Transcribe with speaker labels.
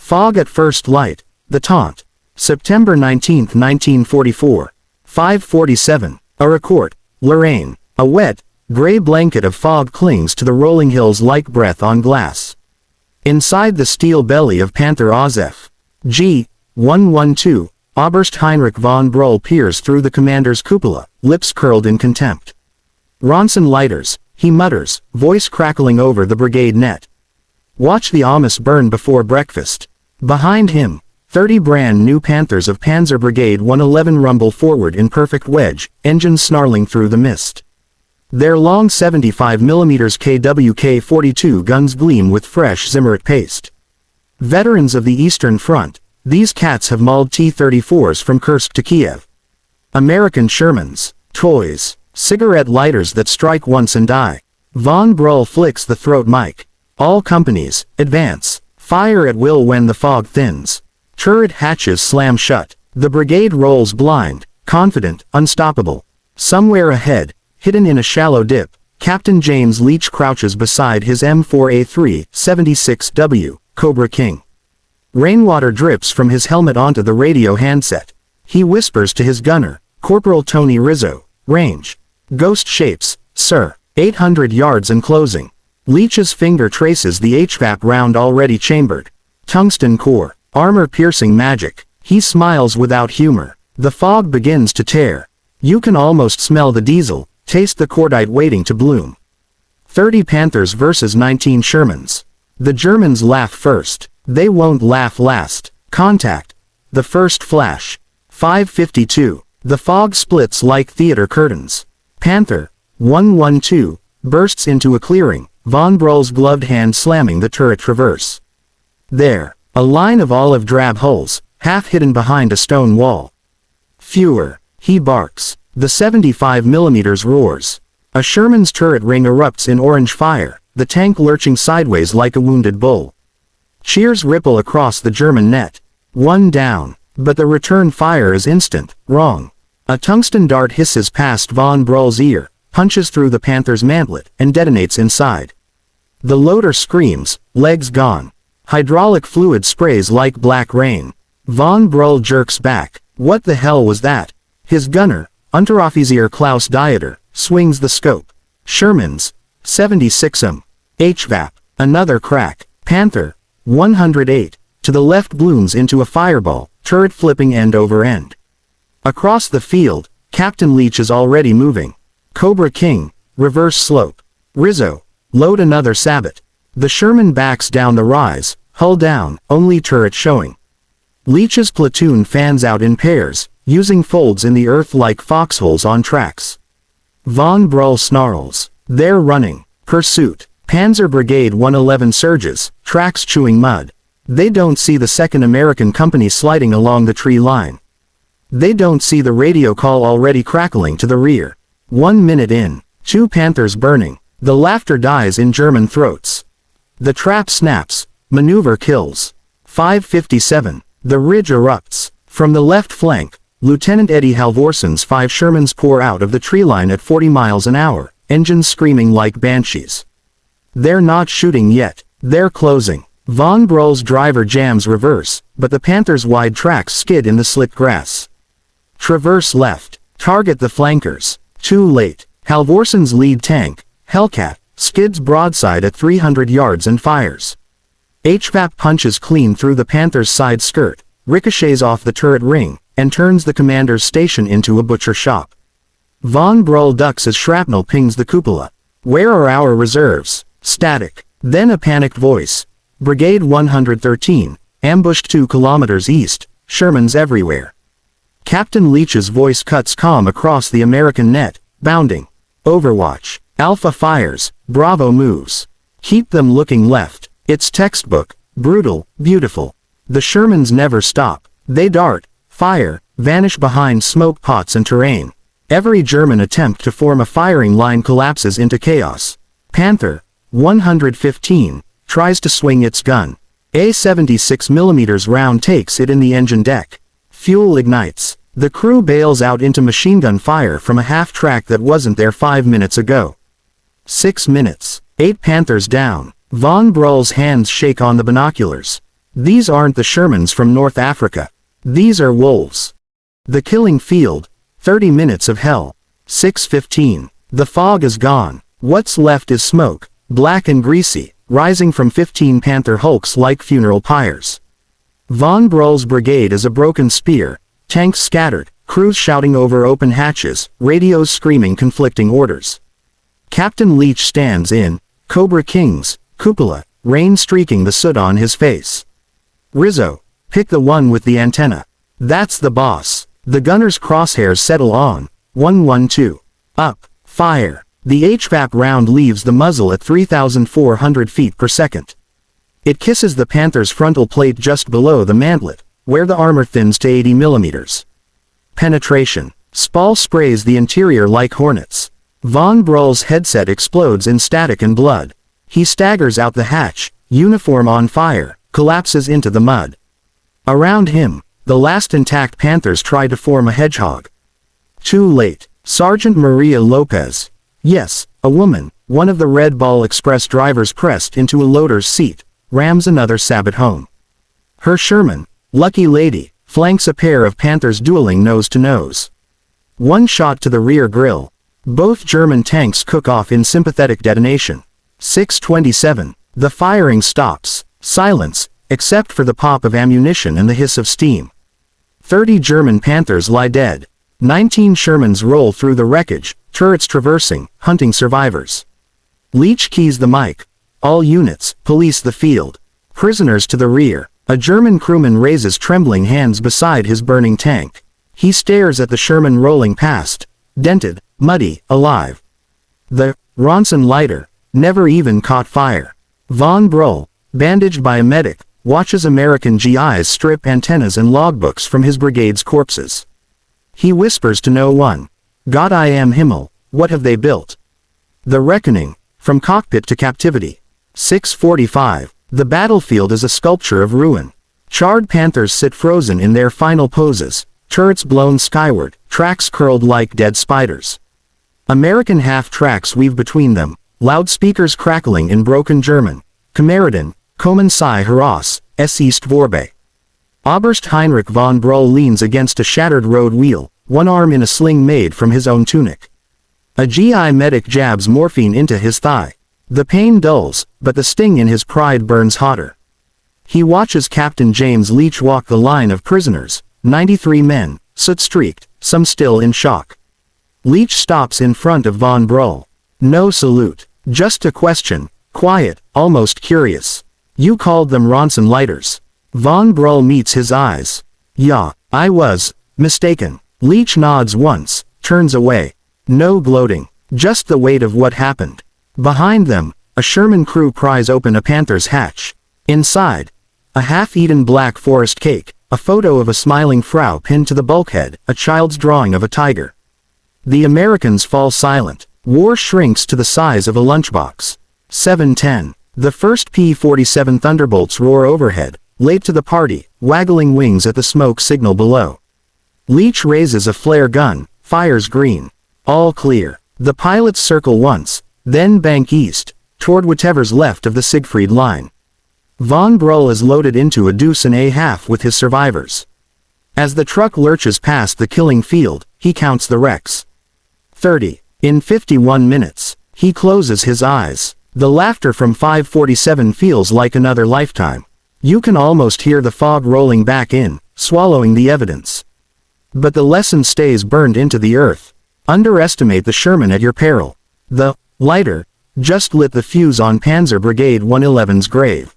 Speaker 1: Fog at first light, the taunt. September 19, 1944. 5:47, Arracourt, Lorraine. A wet, gray blanket of fog clings to the rolling hills like breath on glass. Inside the steel belly of Panther Osf. G. 112, Oberst Heinrich von Brohl peers through the commander's cupola, lips curled in contempt. Ronson lighters, he mutters, voice crackling over the brigade net. Watch the Amos burn before breakfast. Behind him, 30 brand new Panthers of Panzer Brigade 111 rumble forward in perfect wedge, engines snarling through the mist. Their long 75mm KWK-42 guns gleam with fresh Zimmerit paste. Veterans of the Eastern Front, these cats have mauled T-34s from Kursk to Kiev. American Shermans, toys, cigarette lighters that strike once and die. Von Brohl flicks the throat mic. All companies, advance. Fire at will when the fog thins. Turret hatches slam shut. The brigade rolls blind, confident, unstoppable. Somewhere ahead, hidden in a shallow dip, Captain James Leach crouches beside his M4A3 76W, Cobra King. Rainwater drips from his helmet onto the radio handset. He whispers to his gunner, Corporal Tony Rizzo, range. Ghost shapes, sir. 800 yards and closing. Leach's finger traces the HVAP round already chambered. Tungsten core, armor-piercing magic. He smiles without humor. The fog begins to tear. You can almost smell the diesel, taste the cordite waiting to bloom. 30 Panthers versus 19 Shermans. The Germans laugh first. They won't laugh last. Contact. The first flash. 5:52. The fog splits like theater curtains. Panther 112 bursts into a clearing, von Brohl's gloved hand slamming the turret traverse. There, a line of olive drab hulls, half hidden behind a stone wall. Fewer, he barks. The 75mm roars. A Sherman's turret ring erupts in orange fire, the tank lurching sideways like a wounded bull. Cheers ripple across the German net. One down, but the return fire is instant, wrong. A tungsten dart hisses past von Brohl's ear, punches through the Panther's mantlet, and detonates inside. The loader screams, legs gone. Hydraulic fluid sprays like black rain. Von Brohl jerks back. What the hell was that? His gunner, Unteroffizier Klaus Dieter, swings the scope. Shermans, 76mm. HVAP, another crack. Panther, 108, to the left blooms into a fireball, turret flipping end over end. Across the field, Captain Leach is already moving. Cobra King, reverse slope. Rizzo, load another sabot. The Sherman backs down the rise, hull down, only turret showing. Leach's platoon fans out in pairs, using folds in the earth like foxholes on tracks. Von Brohl snarls. They're running. Pursuit. Panzer Brigade 111 surges, tracks chewing mud. They don't see the second American company sliding along the tree line. They don't see the radio call already crackling to the rear. 1 minute in, 2 Panthers burning. The laughter dies in German throats. The trap snaps. Maneuver kills. 5:57. The ridge erupts. From the left flank, Lieutenant Eddie Halvorsen's 5 Shermans pour out of the tree line at 40 miles an hour, engines screaming like banshees. They're not shooting yet. They're closing. Von Brohl's driver jams reverse, but the Panthers' wide tracks skid in the slick grass. Traverse left. Target the flankers. Too late. Halvorsen's lead tank, Hellcat, skids broadside at 300 yards and fires. HVAP punches clean through the Panther's side skirt, ricochets off the turret ring, and turns the commander's station into a butcher shop. Von Brohl ducks as shrapnel pings the cupola. Where are our reserves? Static. Then a panicked voice. Brigade 113, ambushed 2 kilometers east, Shermans everywhere. Captain Leach's voice cuts calm across the American net, bounding. Overwatch. Alpha fires, Bravo moves. Keep them looking left. It's textbook, brutal, beautiful. The Shermans never stop. They dart, fire, vanish behind smoke pots and terrain. Every German attempt to form a firing line collapses into chaos. Panther, 115, tries to swing its gun. A 76mm round takes it in the engine deck. Fuel ignites. The crew bails out into machine gun fire from a half-track that wasn't there 5 minutes ago. 6 minutes. 8 Panthers down. Von Brohl's hands shake on the binoculars. These aren't the Shermans from North Africa. These are wolves. The killing field. 30 minutes of hell. 6:15. The fog is gone. What's left is smoke, black and greasy, rising from 15 Panther hulks like funeral pyres. Von Brohl's brigade is a broken spear, tanks scattered, crews shouting over open hatches, radios screaming conflicting orders. Captain Leach stands in Cobra King's cupola, rain streaking the soot on his face. Rizzo, pick the one with the antenna. That's the boss. The gunner's crosshairs settle on 112. Up. Fire. The HVAP round leaves the muzzle at 3,400 feet per second. It kisses the Panther's frontal plate just below the mantlet, where the armor thins to 80 millimeters. Penetration. Spall sprays the interior like hornets. Von Brohl's headset explodes in static and blood. He staggers out the hatch, uniform on fire, collapses into the mud. Around him, the last intact Panthers try to form a hedgehog. Too late. Sergeant Maria Lopez. Yes, a woman, one of the Red Ball Express drivers pressed into a loader's seat, rams another Sabbath home. Her Sherman, lucky lady, flanks a pair of Panthers dueling nose to nose. One shot to the rear grille. Both German tanks cook off in sympathetic detonation. 6:27. The firing stops. Silence, except for the pop of ammunition and the hiss of steam. 30 German Panthers lie dead. 19 Shermans roll through the wreckage, turrets traversing, hunting survivors. Leach keys the mic. All units, police the field. Prisoners to the rear. A German crewman raises trembling hands beside his burning tank. He stares at the Sherman rolling past, dented, muddy, alive. The Ronson lighter never even caught fire. Von Brohl, bandaged by a medic, watches American GIs strip antennas and logbooks from his brigade's corpses. He whispers to no one. God I am Himmel, what have they built? The Reckoning, from cockpit to captivity. 6:45. The battlefield is a sculpture of ruin. Charred Panthers sit frozen in their final poses, turrets blown skyward, tracks curled like dead spiders. American half-tracks weave between them, loudspeakers crackling in broken German. Kameraden, kommen Sie heraus, es ist vorbei. Oberst Heinrich von Brohl leans against a shattered road wheel, one arm in a sling made from his own tunic. A GI medic jabs morphine into his thigh. The pain dulls, but the sting in his pride burns hotter. He watches Captain James Leach walk the line of prisoners, 93 men, soot-streaked, some still in shock. Leach stops in front of von Brohl. No salute, just a question, quiet, almost curious. You called them Ronson lighters. Von Brohl meets his eyes. Yeah, I was mistaken. Leach nods once, turns away. No gloating, just the weight of what happened. Behind them, a Sherman crew pries open a Panther's hatch. Inside, a half-eaten black forest cake, a photo of a smiling Frau pinned to the bulkhead, a child's drawing of a tiger. The Americans fall silent. War shrinks to the size of a lunchbox. 7:10. The first P-47 Thunderbolts roar overhead, late to the party, waggling wings at the smoke signal below. Leach raises a flare gun, fires green. All clear. The pilots circle once, then bank east, toward whatever's left of the Siegfried line. Von Brohl is loaded into a deuce and a half with his survivors. As the truck lurches past the killing field, he counts the wrecks. 30. In 51 minutes, he closes his eyes. The laughter from 547 feels like another lifetime. You can almost hear the fog rolling back in, swallowing the evidence. But the lesson stays burned into the earth. Underestimate the Sherman at your peril. The lighter just lit the fuse on Panzer Brigade 111's grave.